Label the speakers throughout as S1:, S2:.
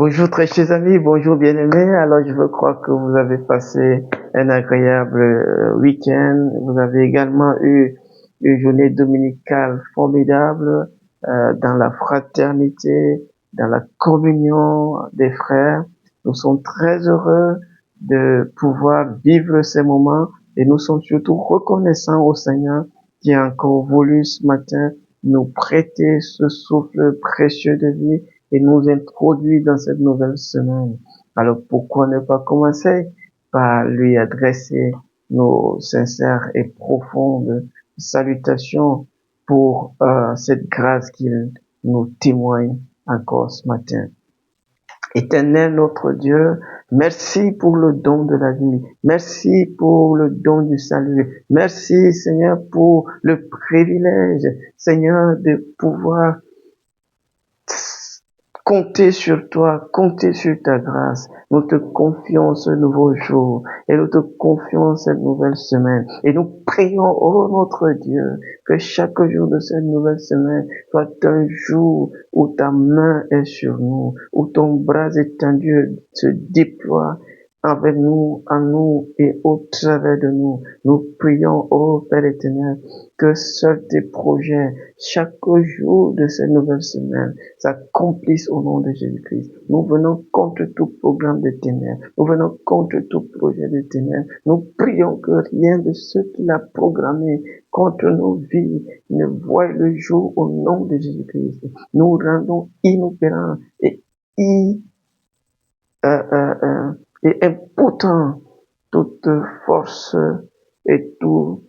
S1: Bonjour très chers amis, bonjour bien-aimés. Alors je veux croire que vous avez passé un agréable week-end. Vous avez également eu une journée dominicale formidable dans la fraternité, dans la communion des frères. Nous sommes très heureux de pouvoir vivre ces moments et nous sommes surtout reconnaissants au Seigneur qui a encore voulu ce matin nous prêter ce souffle précieux de vie et nous introduit dans cette nouvelle semaine. Alors pourquoi ne pas commencer par lui adresser nos sincères et profondes salutations pour cette grâce qu'il nous témoigne encore ce matin. Éternel notre Dieu, merci pour le don de la vie. Merci pour le don du salut. Merci Seigneur pour le privilège, Seigneur, de pouvoir compter sur toi, compter sur ta grâce. Nous te confions ce nouveau jour et nous te confions cette nouvelle semaine. Et nous prions, oh notre Dieu, que chaque jour de cette nouvelle semaine soit un jour où ta main est sur nous, où ton bras étendu se déploie avec nous, en nous et au travers de nous. Nous prions, ô Père éternel, que seuls tes projets, chaque jour de cette nouvelle semaine, s'accomplissent au nom de Jésus-Christ. Nous venons contre tout programme de ténèbres. Nous venons contre tout projet de ténèbres. Nous prions que rien de ce qu'il a programmé contre nos vies ne voie le jour au nom de Jésus-Christ. Nous rendons inopérants et et impotent toute force et tout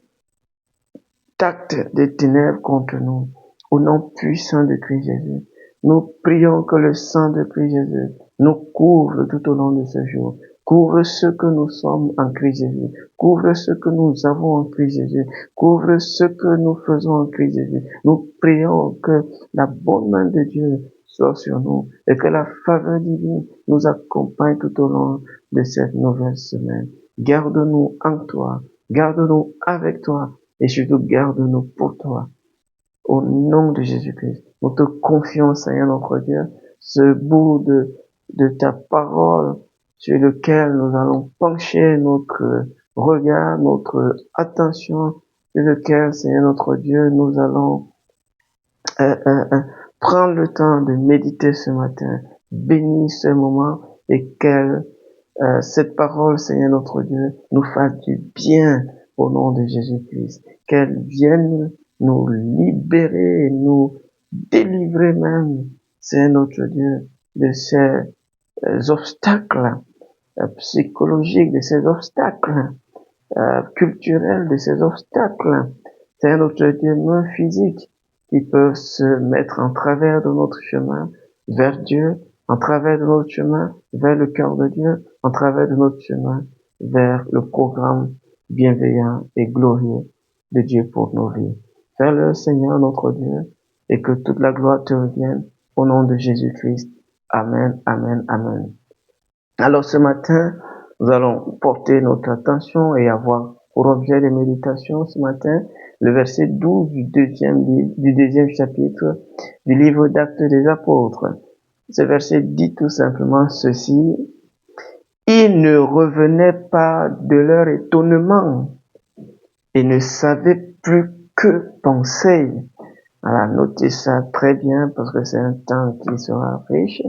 S1: acte des ténèbres contre nous. Au nom puissant de Christ Jésus, nous prions que le sang de Christ Jésus nous couvre tout au long de ce jour. Couvre ce que nous sommes en Christ Jésus. Couvre ce que nous avons en Christ Jésus. Couvre ce que nous faisons en Christ Jésus. Nous prions que la bonne main de Dieu soit sur nous et que la faveur divine nous accompagne tout au long de cette nouvelle semaine. Garde-nous en toi. Garde-nous avec toi. Et surtout, garde-nous pour toi. Au nom de Jésus-Christ, nous te confions, Seigneur notre Dieu, ce bout de ta parole sur lequel nous allons pencher notre regard, notre attention, sur lequel, Seigneur notre Dieu, nous allons prendre le temps de méditer ce matin. Bénis ce moment et qu'elle cette parole, Seigneur notre Dieu, nous fasse du bien au nom de Jésus-Christ. Qu'elle vienne nous libérer, nous délivrer même, Seigneur notre Dieu, de ces obstacles psychologiques, de ces obstacles culturels, de ces obstacles, Seigneur notre Dieu, même physiques, qui peuvent se mettre en travers de notre chemin vers Dieu, en travers de notre chemin vers le cœur de Dieu, en travers de notre chemin vers le programme bienveillant et glorieux de Dieu pour nos vies. Fais-le, Seigneur notre Dieu, et que toute la gloire te revienne au nom de Jésus-Christ. Amen, amen, amen. Alors ce matin, nous allons porter notre attention et avoir pour objet de méditation ce matin le verset 12 du deuxième chapitre du livre d'Actes des Apôtres. Ce verset dit tout simplement ceci: ils ne revenaient pas de leur étonnement et ne savaient plus que penser. Voilà, notez ça très bien parce que c'est un temps qui sera riche.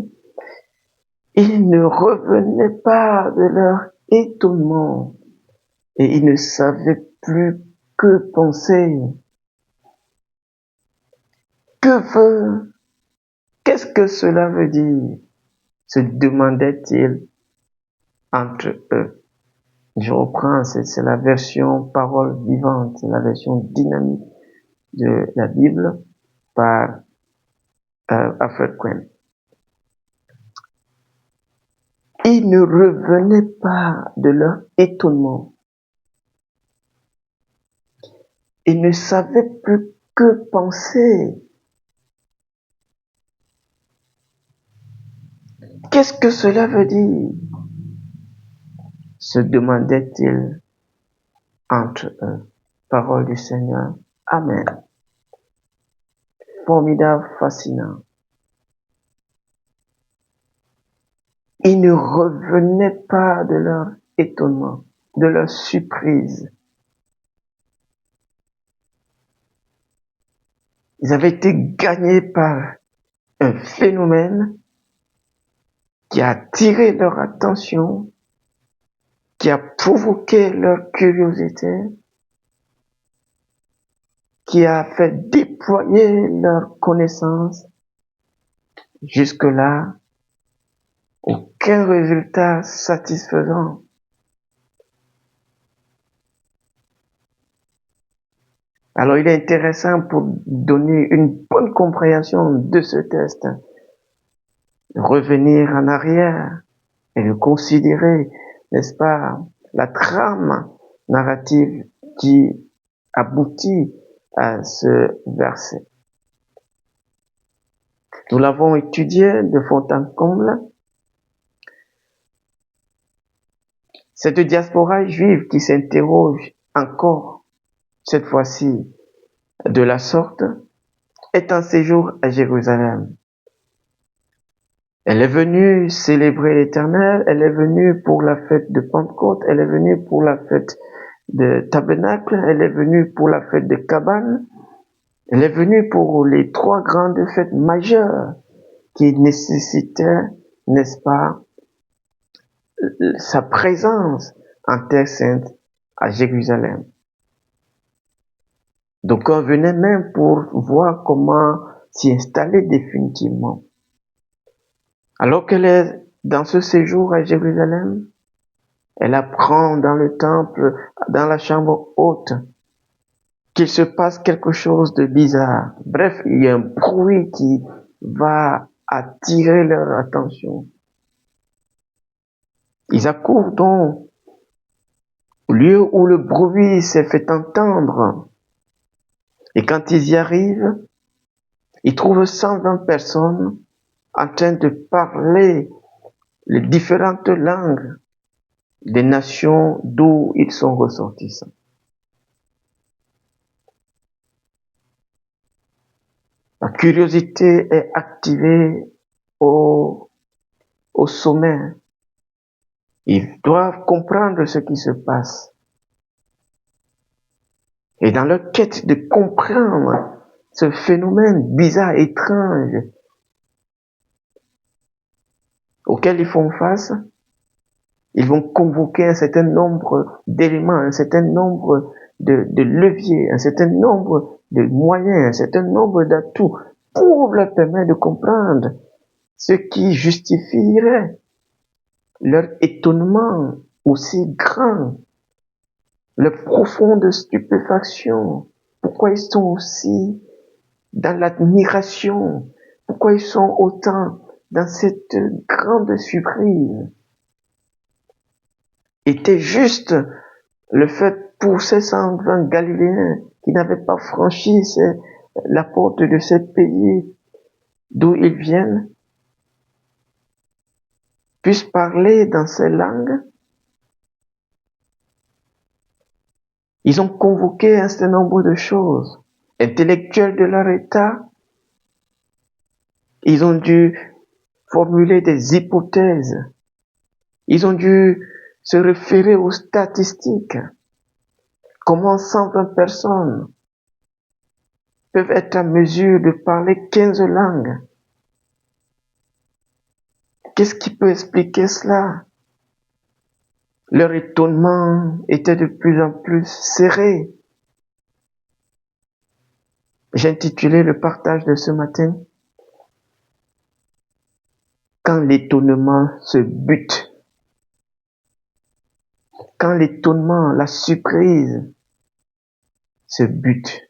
S1: Ils ne revenaient pas de leur étonnement et ils ne savaient plus que penser. Qu'est-ce que cela veut dire? Se demandait-il entre eux. Je reprends, c'est la version parole vivante, c'est la version dynamique de la Bible par Alfred Quinn. Ils ne revenaient pas de leur étonnement. Ils ne savaient plus que penser. Qu'est-ce que cela veut dire? Se demandait-il entre eux. Parole du Seigneur. Amen. Formidable, fascinant. Ils ne revenaient pas de leur étonnement, de leur surprise. Ils avaient été gagnés par un phénomène qui a attiré leur attention, qui a provoqué leur curiosité, qui a fait déployer leur connaissance. Jusque-là, aucun résultat satisfaisant. Alors, il est intéressant pour donner une bonne compréhension de ce test, de revenir en arrière et de considérer, n'est-ce pas, la trame narrative qui aboutit à ce verset. Nous l'avons étudié de fond en comble. Cette diaspora juive qui s'interroge encore, cette fois-ci, de la sorte, est en séjour à Jérusalem. Elle est venue célébrer l'Éternel, elle est venue pour la fête de Pentecôte, elle est venue pour la fête de Tabernacle, elle est venue pour la fête de Cabane, elle est venue pour les 3 grandes fêtes majeures qui nécessitaient, n'est-ce pas, sa présence en Terre Sainte à Jérusalem. Donc on venait même pour voir comment s'y installer définitivement. Alors qu'elle est dans ce séjour à Jérusalem, elle apprend dans le temple, dans la chambre haute, qu'il se passe quelque chose de bizarre. Bref, il y a un bruit qui va attirer leur attention. Ils accourent donc au lieu où le bruit s'est fait entendre. Et quand ils y arrivent, ils trouvent 120 personnes en train de parler les différentes langues des nations d'où ils sont ressortissants. La curiosité est activée au sommet. Ils doivent comprendre ce qui se passe. Et dans leur quête de comprendre ce phénomène bizarre, étrange, auquel ils font face, ils vont convoquer un certain nombre d'éléments, un certain nombre de leviers, un certain nombre de moyens, un certain nombre d'atouts pour leur permettre de comprendre ce qui justifierait leur étonnement aussi grand, leur profonde stupéfaction. Pourquoi ils sont aussi dans l'admiration? Pourquoi ils sont autant dans cette grande surprise? Était juste le fait pour ces 120 Galiléens qui n'avaient pas franchi la porte de ce pays d'où ils viennent, puissent parler dans ces langues. Ils ont convoqué un certain nombre de choses intellectuelles de leur état. Ils ont dû formuler des hypothèses. Ils ont dû se référer aux statistiques. Comment 120 personnes peuvent être en mesure de parler 15 langues? Qu'est-ce qui peut expliquer cela? Leur étonnement était de plus en plus serré. J'ai intitulé le partage de ce matin Quand l'étonnement se bute. Quand l'étonnement, la surprise se bute.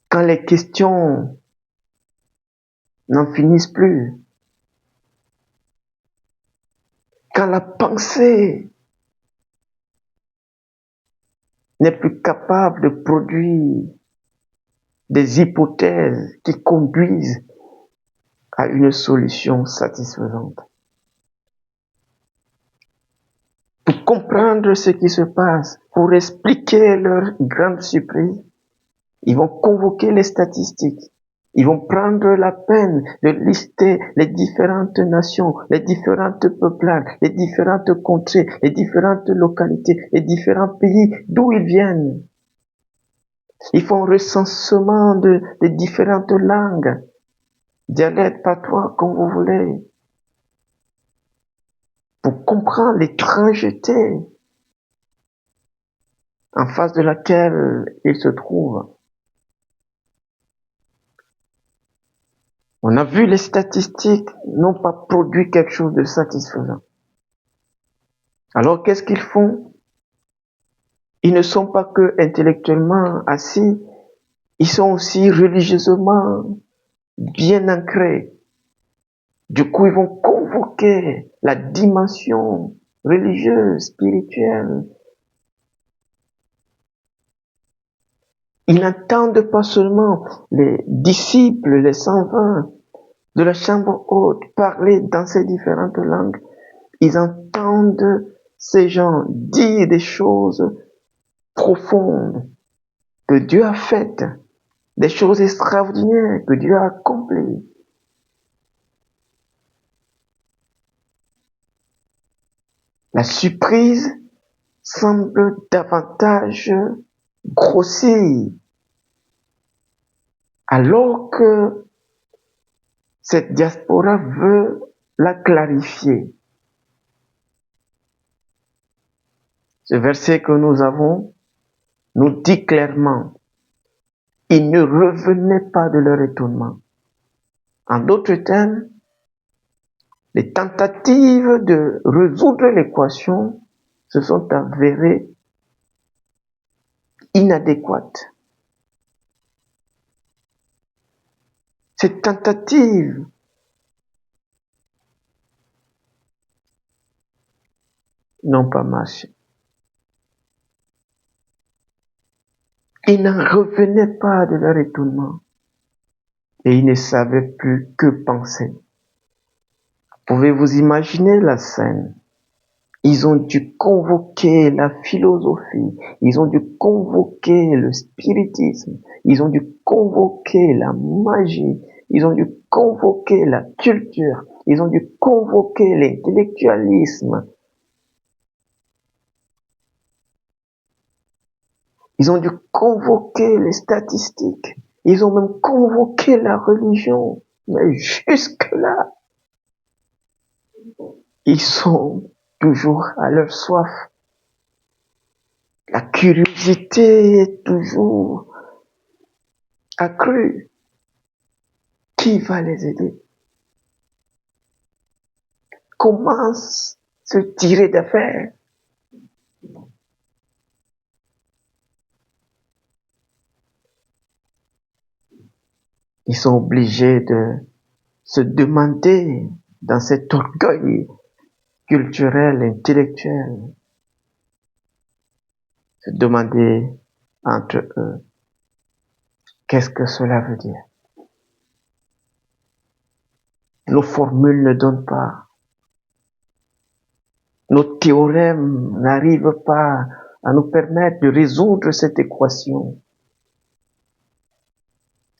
S1: Quand les questions n'en finissent plus. Quand la pensée n'est plus capable de produire des hypothèses qui conduisent à une solution satisfaisante. Pour comprendre ce qui se passe, pour expliquer leur grande surprise, ils vont convoquer les statistiques. Ils vont prendre la peine de lister les différentes nations, les différentes peuplades, les différentes contrées, les différentes localités, les différents pays d'où ils viennent. Ils font recensement des différentes langues, dialectes, patois, comme vous voulez, pour comprendre l'étrangeté en face de laquelle ils se trouvent. On a vu les statistiques n'ont pas produit quelque chose de satisfaisant. Alors qu'est-ce qu'ils font? Ils ne sont pas que intellectuellement assis, ils sont aussi religieusement bien ancrés. Du coup, ils vont convoquer la dimension religieuse, spirituelle. Ils n'attendent pas seulement les disciples, les 120 de la chambre haute parler dans ces différentes langues. Ils entendent ces gens dire des choses profondes que Dieu a faites, des choses extraordinaires que Dieu a accomplies. La surprise semble davantage grossir, alors que cette diaspora veut la clarifier. Ce verset que nous avons nous dit clairement, ils ne revenaient pas de leur étonnement. En d'autres termes, les tentatives de résoudre l'équation se sont avérées inadéquates. Ces tentatives n'ont pas marché. Ils n'en revenaient pas de leur étonnement et ils ne savaient plus que penser. Pouvez-vous imaginer la scène? Ils ont dû convoquer la philosophie, ils ont dû convoquer le spiritisme, ils ont dû convoquer la magie, ils ont dû convoquer la culture, ils ont dû convoquer l'intellectualisme, ils ont dû convoquer les statistiques, ils ont même convoqué la religion. Mais jusque-là, ils sont toujours à leur soif. La curiosité est toujours accrue. Qui va les aider? Comment se tirer d'affaire? Ils sont obligés de se demander dans cet orgueil culturel, intellectuel, se demander entre eux, qu'est-ce que cela veut dire? Nos formules ne donnent pas. Nos théorèmes n'arrivent pas à nous permettre de résoudre cette équation.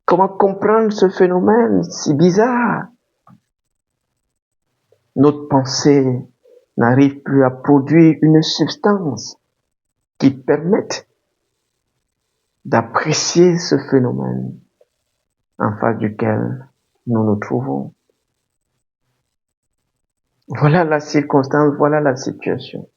S1: Comment comprendre ce phénomène si bizarre? Notre pensée n'arrive plus à produire une substance qui permette d'apprécier ce phénomène en face duquel nous nous trouvons. Voilà la circonstance, voilà la situation.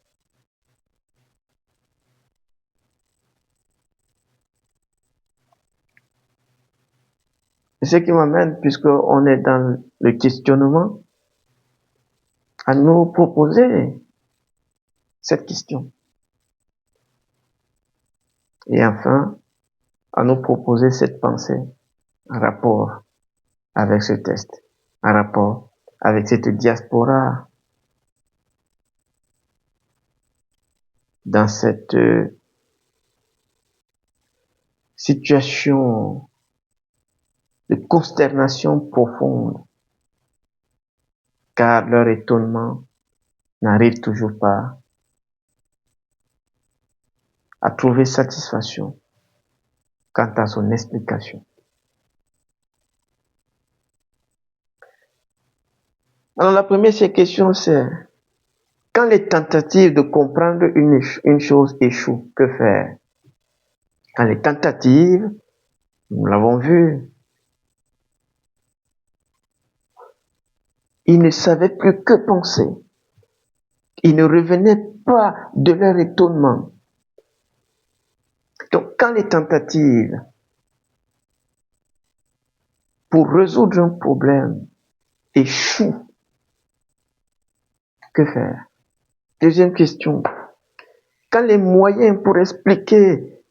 S1: Ce qui m'amène, puisqu'on est dans le questionnement, à nous proposer cette question. Et enfin, à nous proposer cette pensée en rapport avec ce test, en rapport avec cette diaspora, dans cette situation de consternation profonde, car leur étonnement n'arrive toujours pas à trouver satisfaction quant à son explication. Alors la première question c'est, quand les tentatives de comprendre une chose échouent, que faire? Quand les tentatives, nous l'avons vu, ils ne savaient plus que penser. Ils ne revenaient pas de leur étonnement. Donc quand les tentatives pour résoudre un problème échouent, que faire? Deuxième question. Quand les moyens pour expliquer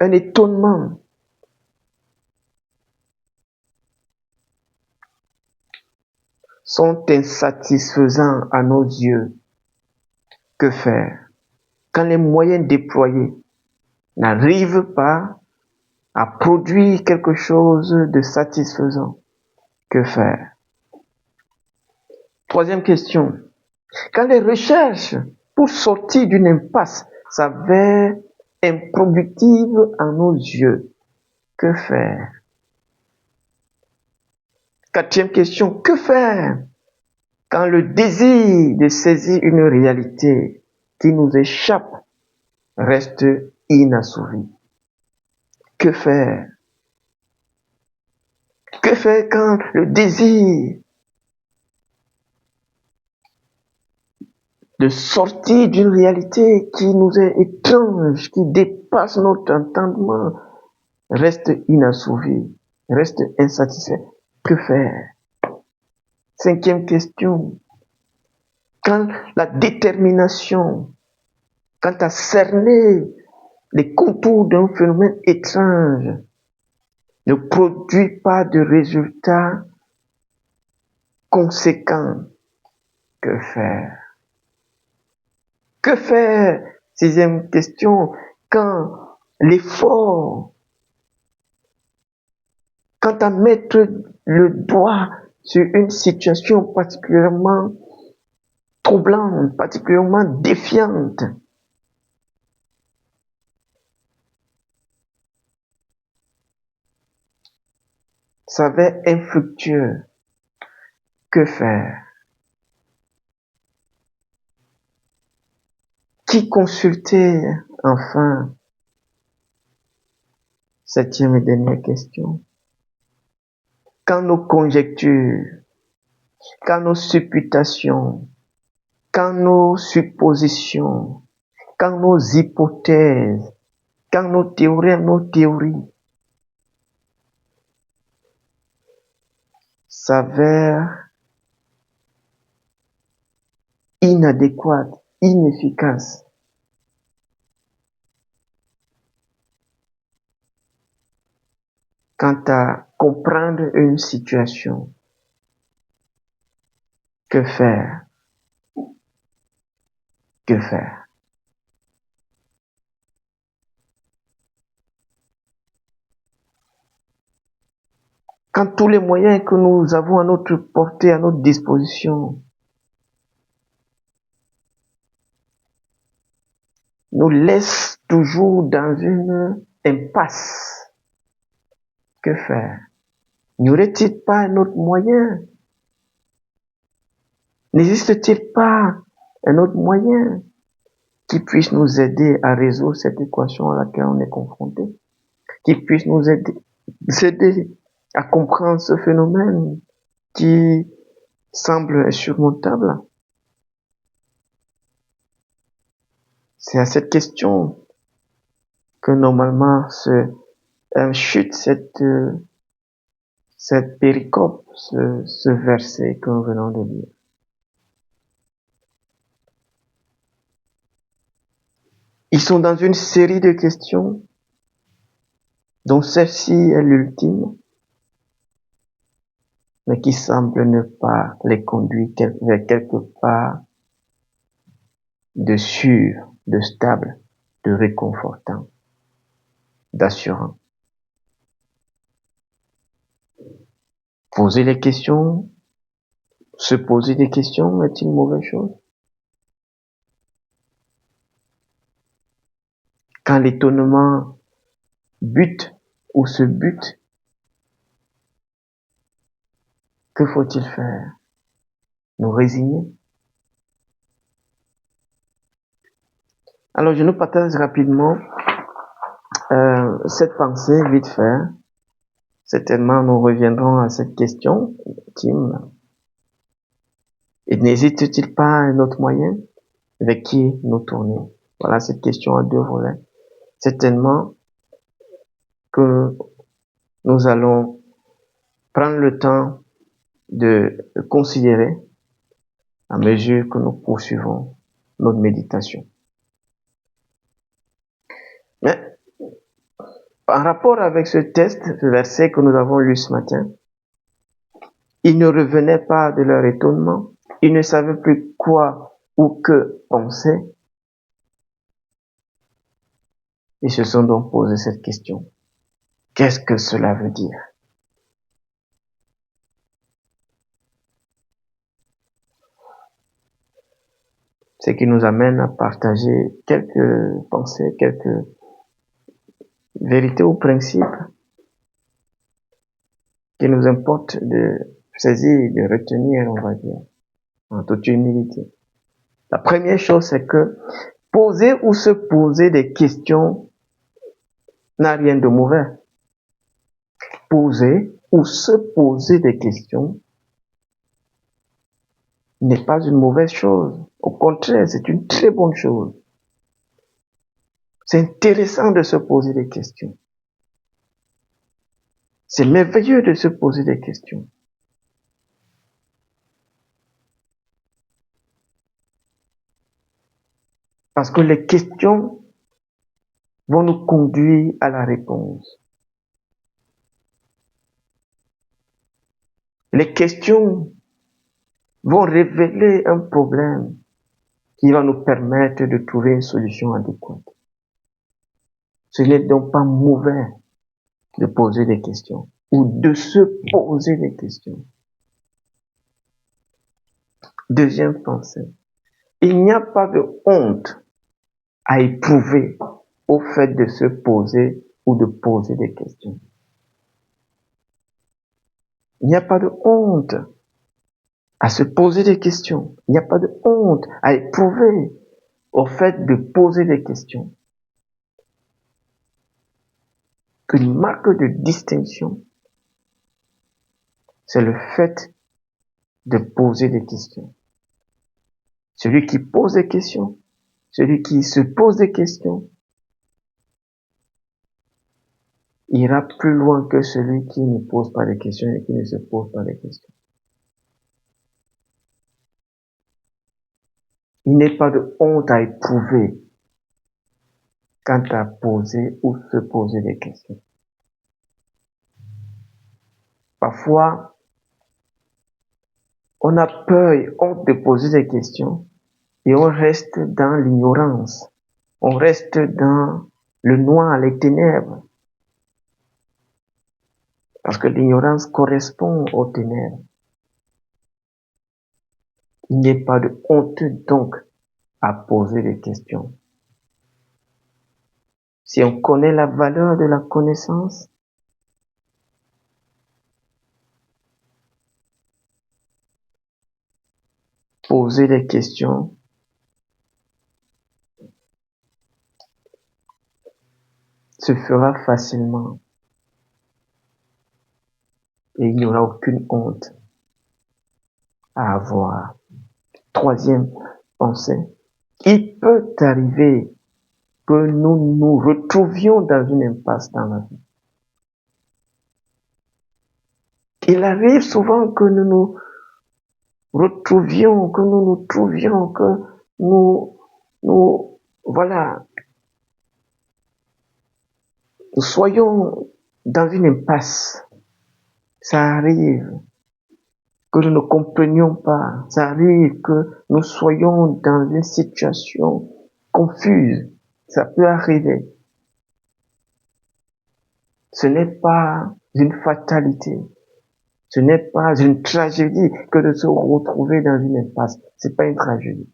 S1: un étonnement sont insatisfaisants à nos yeux, que faire? Quand les moyens déployés n'arrivent pas à produire quelque chose de satisfaisant, que faire? Troisième question. Quand les recherches pour sortir d'une impasse s'avèrent improductives à nos yeux, que faire? Quatrième question. Que faire quand le désir de saisir une réalité qui nous échappe reste inassouvi? Que faire? Que faire quand le désir de sortir d'une réalité qui nous est étrange, qui dépasse notre entendement, reste inassouvi, reste insatisfait? Que faire? Cinquième question. Quand la détermination, quant à cerner les contours d'un phénomène étrange, ne produit pas de résultats conséquents, que faire? Que faire? Sixième question. Quand l'effort, quant à mettre le doigt sur une situation particulièrement troublante, particulièrement défiante, s'avère infructueux, que faire? Qui consulter? Enfin, septième et dernière question. Quand nos conjectures, quand nos supputations, quand nos suppositions, quand nos hypothèses, quand nos théories s'avèrent inadéquates, inefficaces, quant à comprendre une situation, que faire? Que faire? Quand tous les moyens que nous avons à notre portée, à notre disposition, nous laissent toujours dans une impasse, que faire? N'y aurait-il pas un autre moyen? N'existe-t-il pas un autre moyen qui puisse nous aider à résoudre cette équation à laquelle on est confronté, qui puisse nous aider à comprendre ce phénomène qui semble insurmontable? C'est à cette question que normalement chute cette péricope, ce verset que nous venons de lire. Ils sont dans une série de questions dont celle-ci est l'ultime, mais qui semble ne pas les conduire vers quelque part de sûr, de stable, de réconfortant, d'assurant. Poser les questions, se poser des questions est une mauvaise chose? Quand l'étonnement bute ou se bute, que faut-il faire? nous résigner? Alors, je nous partage rapidement cette pensée vite fait. Certainement, nous reviendrons à cette question, Tim. Et n'hésite-t-il pas à un autre moyen avec qui nous tourner? Voilà cette question à deux volets. Certainement que nous allons prendre le temps de considérer à mesure que nous poursuivons notre méditation. Mais en rapport avec ce texte, ce verset que nous avons lu ce matin, ils ne revenaient pas de leur étonnement, ils ne savaient plus quoi ou que penser. Ils se sont donc posé cette question. Qu'est-ce que cela veut dire? Ce qui nous amène à partager quelques pensées, quelques vérités ou principes qu'il nous importe de saisir, de retenir, on va dire, en toute humilité. La première chose, c'est que poser ou se poser des questions n'a rien de mauvais. Poser ou se poser des questions n'est pas une mauvaise chose. Au contraire, c'est une très bonne chose. C'est intéressant de se poser des questions. C'est merveilleux de se poser des questions. Parce que les questions vont nous conduire à la réponse. Les questions vont révéler un problème qui va nous permettre de trouver une solution adéquate. Ce n'est donc pas mauvais de poser des questions ou de se poser des questions. Deuxième pensée. Il n'y a pas de honte à éprouver au fait de se poser ou de poser des questions. Il n'y a pas de honte à se poser des questions. Il n'y a pas de honte à éprouver au fait de poser des questions. Une marque de distinction, c'est le fait de poser des questions. Celui qui pose des questions, celui qui se pose des questions, ira plus loin que celui qui ne pose pas de questions et qui ne se pose pas de questions. Il n'est pas de honte à éprouver quant à poser ou se poser des questions. Parfois, on a peur et honte de poser des questions et on reste dans l'ignorance. On reste dans le noir, les ténèbres. Parce que l'ignorance correspond aux ténèbres. Il n'y a pas de honte donc à poser des questions. Si on connaît la valeur de la connaissance, poser des questions se fera facilement et il n'y aura aucune honte à avoir. Troisième pensée, il peut arriver que nous nous retrouvions dans une impasse dans la vie. Il arrive souvent que nous nous retrouvions, que nous nous trouvions, que nous soyons dans une impasse. Ça arrive que nous ne comprenions pas. Ça arrive que nous soyons dans une situation confuse. Ça peut arriver. Ce n'est pas une fatalité. Ce n'est pas une tragédie que de se retrouver dans une impasse. C'est pas une tragédie.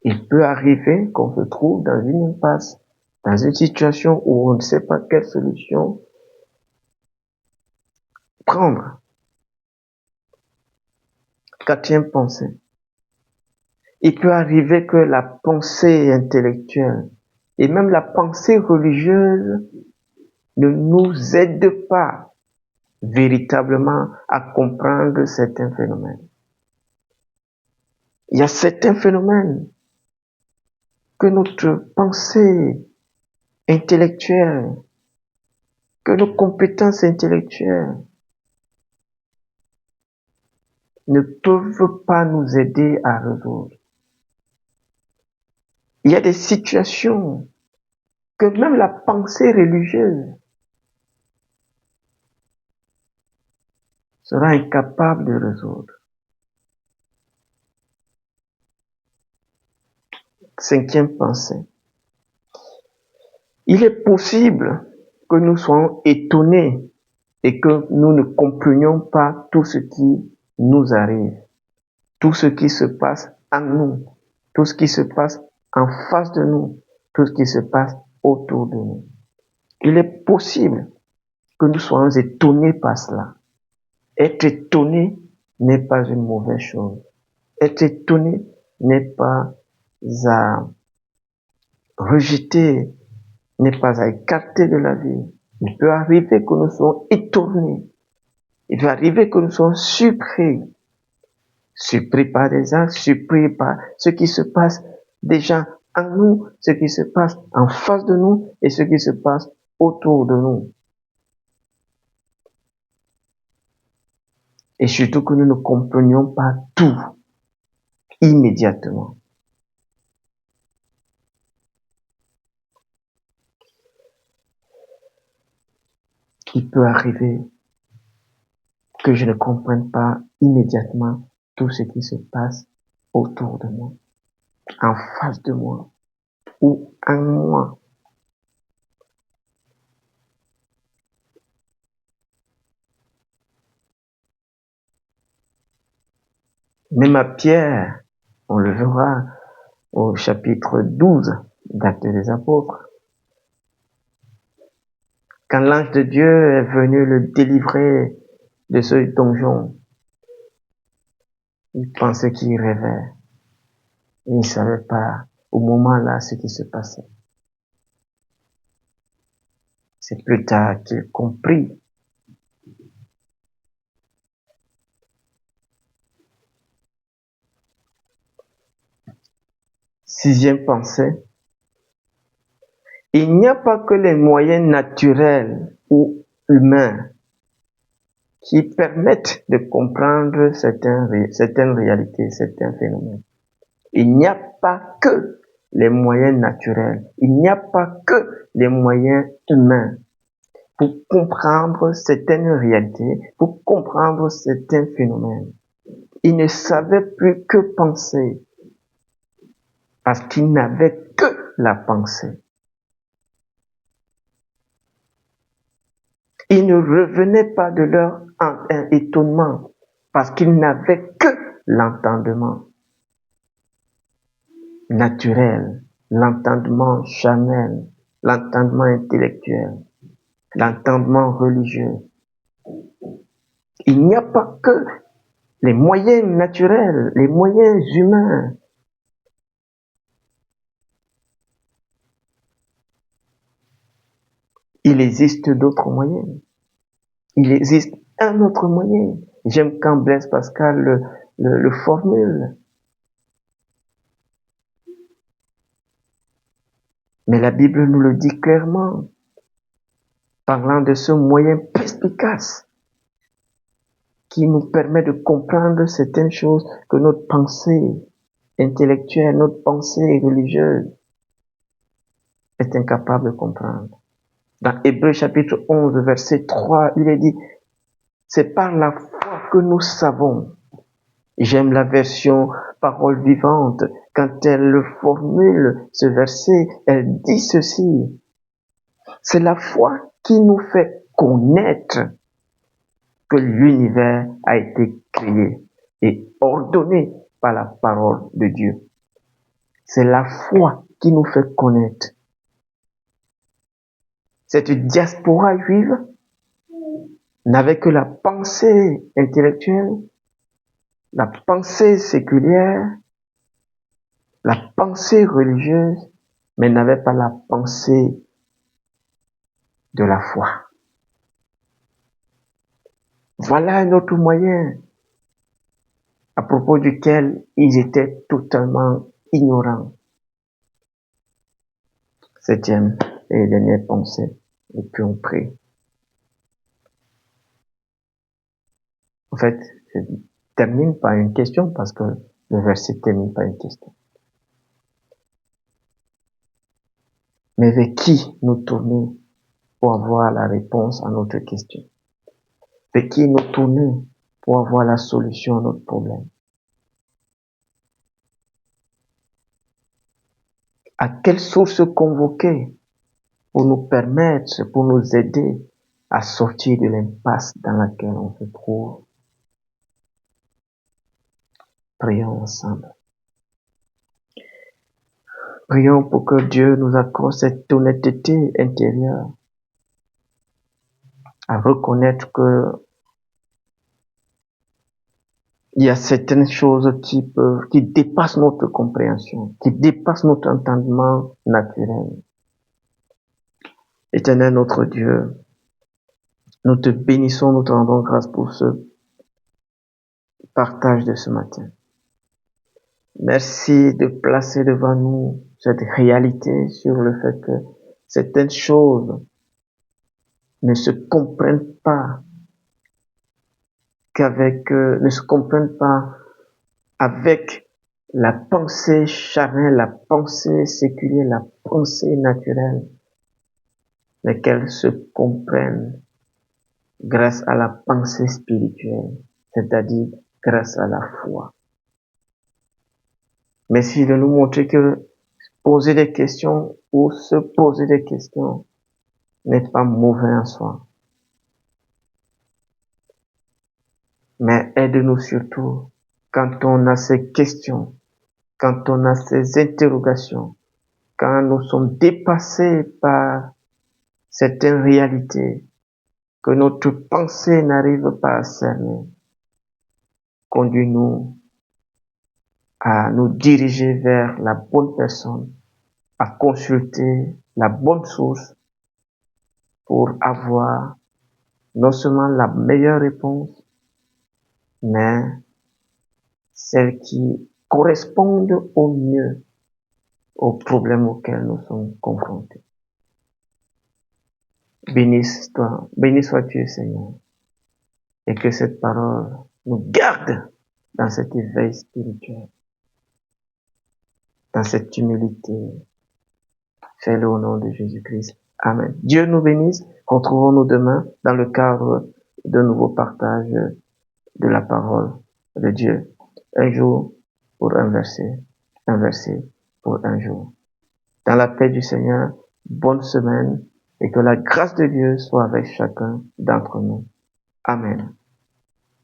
S1: Il peut arriver qu'on se trouve dans une impasse, dans une situation où on ne sait pas quelle solution prendre. Quatrième pensée. Il peut arriver que la pensée intellectuelle et même la pensée religieuse ne nous aide pas véritablement à comprendre certains phénomènes. Il y a certains phénomènes que notre pensée intellectuelle, que nos compétences intellectuelles ne peuvent pas nous aider à résoudre. Il y a des situations que même la pensée religieuse sera incapable de résoudre. Cinquième pensée. Il est possible que nous soyons étonnés et que nous ne comprenions pas tout ce qui nous arrive, tout ce qui se passe en nous, tout ce qui se passe en face de nous, tout ce qui se passe autour de nous. Il est possible que nous soyons étonnés par cela. Être étonné n'est pas une mauvaise chose. Être étonné n'est pas à rejeter, n'est pas à écarter de la vie. Il peut arriver que nous soyons étonnés. Il peut arriver que nous soyons surpris. Surpris par des actes, surpris par ce qui se passe déjà en nous, ce qui se passe en face de nous et ce qui se passe autour de nous. Et surtout que nous ne comprenions pas tout immédiatement. Il peut arriver que je ne comprenne pas immédiatement tout ce qui se passe autour de moi, en face de moi ou en moi. Même à Pierre, on le verra au chapitre 12 d'Actes des Apôtres, quand l'ange de Dieu est venu le délivrer de ce donjon, il pensait qu'il rêvait. Et il ne savait pas au moment là ce qui se passait. C'est plus tard qu'il comprit. Sixième pensée. Il n'y a pas que les moyens naturels ou humains qui permettent de comprendre certaines réalités, certains phénomènes. Il n'y a pas que les moyens naturels, il n'y a pas que les moyens humains pour comprendre certaines réalités, pour comprendre certains phénomènes. Il ne savait plus que penser, parce qu'il n'avait que la pensée. Ils ne revenaient pas de leur étonnement, parce qu'ils n'avaient que l'entendement naturel, l'entendement charnel, l'entendement intellectuel, l'entendement religieux. Il n'y a pas que les moyens naturels, les moyens humains. Il existe d'autres moyens. Il existe un autre moyen. J'aime quand Blaise Pascal le formule. Mais la Bible nous le dit clairement, parlant de ce moyen perspicace qui nous permet de comprendre certaines choses que notre pensée intellectuelle, notre pensée religieuse est incapable de comprendre. Dans Hébreux chapitre 11, verset 3, il est dit, c'est par la foi que nous savons. J'aime la version parole vivante. Quand elle formule ce verset, elle dit ceci. C'est la foi qui nous fait connaître que l'univers a été créé et ordonné par la parole de Dieu. C'est la foi qui nous fait connaître. Cette diaspora juive n'avait que la pensée intellectuelle, la pensée séculière, la pensée religieuse, mais n'avait pas la pensée de la foi. Voilà un autre moyen à propos duquel ils étaient totalement ignorants. Septième et dernière pensée, et puis on prie. En fait, je termine par une question parce que le verset termine par une question. Mais vers qui nous tourner pour avoir la réponse à notre question? Vers qui nous tourner pour avoir la solution à notre problème? À quelle source convoquer pour nous permettre, pour nous aider à sortir de l'impasse dans laquelle on se trouve? Prions ensemble. Prions pour que Dieu nous accorde cette honnêteté intérieure à reconnaître que il y a certaines choses qui dépassent notre compréhension, qui dépassent notre entendement naturel. Éternel notre Dieu, nous te bénissons, nous te rendons grâce pour ce partage de ce matin. Merci de placer devant nous cette réalité sur le fait que certaines choses ne se comprennent pas ne se comprennent pas avec la pensée charnelle, la pensée séculière, la pensée naturelle, mais qu'elles se comprennent grâce à la pensée spirituelle, c'est-à-dire grâce à la foi. Merci de nous montrer que poser des questions ou se poser des questions n'est pas mauvais en soi. Mais aide-nous surtout quand on a ces questions, quand on a ces interrogations, quand nous sommes dépassés par certaines réalités que notre pensée n'arrive pas à cerner. Conduis-nous à nous diriger vers la bonne personne, à consulter la bonne source pour avoir non seulement la meilleure réponse, mais celle qui corresponde au mieux aux problèmes auxquels nous sommes confrontés. Béni sois-tu, Seigneur, et que cette parole nous garde dans cet éveil spirituel, dans cette humilité. Fais-le au nom de Jésus-Christ. Amen. Dieu nous bénisse. Retrouvons-nous demain dans le cadre de nouveaux partages de la parole de Dieu. Un jour pour un verset pour un jour. Dans la paix du Seigneur, bonne semaine et que la grâce de Dieu soit avec chacun d'entre nous. Amen.